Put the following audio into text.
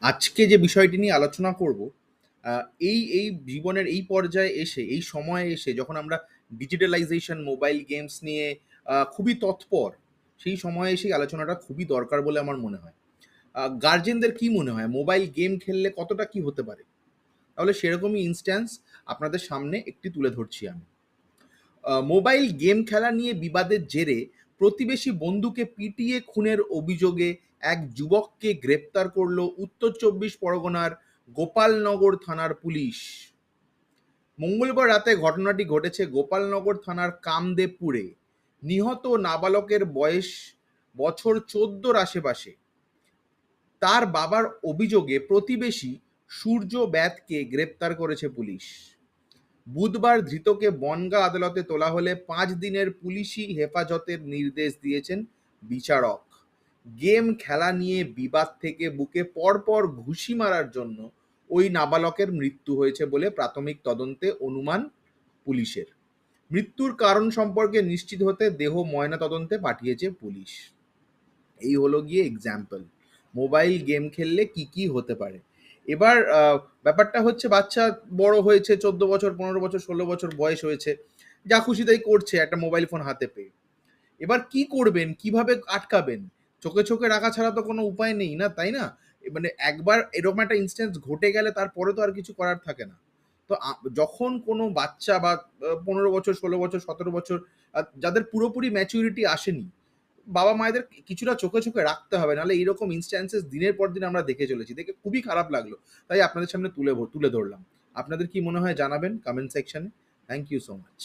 আজকে যে বিষয়টি নিয়ে আলোচনা করব, এই জীবনের এই পর্যায়ে এসে, এই সময়ে এসে যখন আমরা ডিজিটালাইজেশন, মোবাইল গেমস নিয়ে খুবই তৎপর, সেই সময়ে এসে এই আলোচনাটা খুবই দরকার বলে আমার মনে হয়। গার্জেনদের কি মনে হয় মোবাইল গেম খেললে কতটা কি হতে পারে? তাহলে সেরকমই ইনস্ট্যান্স আপনাদের সামনে একটি তুলে ধরছি আমি। মোবাইল গেম খেলা নিয়ে বিবাদের জেরে প্রতিবেশী বন্ধুকে পিটিয়ে খুনের অভিযোগে এক যুবককে গ্রেপ্তার করল উত্তর চব্বিশ পরগনার গোপালনগর থানার পুলিশ। মঙ্গলবার রাতে ঘটনাটি ঘটেছে গোপালনগর থানার কামদেবপুরে। নিহত নাবালকের বয়স বছর ১৪-র আশেপাশে। তার বাবার অভিযোগে প্রতিবেশী সূর্য ব্যাতকে গ্রেপ্তার করেছে পুলিশ। বুধবার ধৃতকে বনগাঁ আদালতে তোলা হলে ৫ দিনের পুলিশি হেফাজতের নির্দেশ দিয়েছেন বিচারক। গেম খেলা নিয়ে বিবাদ থেকে বুকে পরপর ঘুষি মারার জন্য ওই নাবালকের মৃত্যু হয়েছে বলে প্রাথমিক তদন্তে অনুমান পুলিশের। মৃত্যুর কারণ সম্পর্কে নিশ্চিত হতে দেহ ময়নাতদন্তে পাঠিয়েছে পুলিশ। এই হলো গিয়ে এক্সাম্পল মোবাইল গেম খেললে কি কি হতে পারে। এবার ব্যাপারটা হচ্ছে বাচ্চা বড় হয়েছে, ১৪ বছর, ১৫ বছর, ১৬ বছর বয়স হয়েছে, যা খুশি তাই করছে একটা মোবাইল ফোন হাতে পেয়ে। এবার কি করবেন, কিভাবে আটকাবেন? চোখে চোখে রাখা ছাড়া তো কোনো উপায় নেই না, তাই না? মানে একবার এরকম একটা ইনস্ট্যান্স ঘটে গেলে তারপরে তো আর কিছু করার থাকে না। তো যখন কোনো বাচ্চা বা ১৫ বছর, ১৬ বছর, ১৭ বছর, যাদের পুরোপুরি ম্যাচুরিটি আসেনি, বাবা মায়েদের কিছুটা চোখে চোখে রাখতে হবে, নাহলে এইরকম ইনস্ট্যান্সেস দিনের পর দিন আমরা দেখে চলেছি, দেখে খুবই খারাপ লাগলো। তাই আপনাদের সামনে তুলে ধরলাম। আপনাদের কি মনে হয় জানাবেন কমেন্ট সেকশনে। Thank you so much.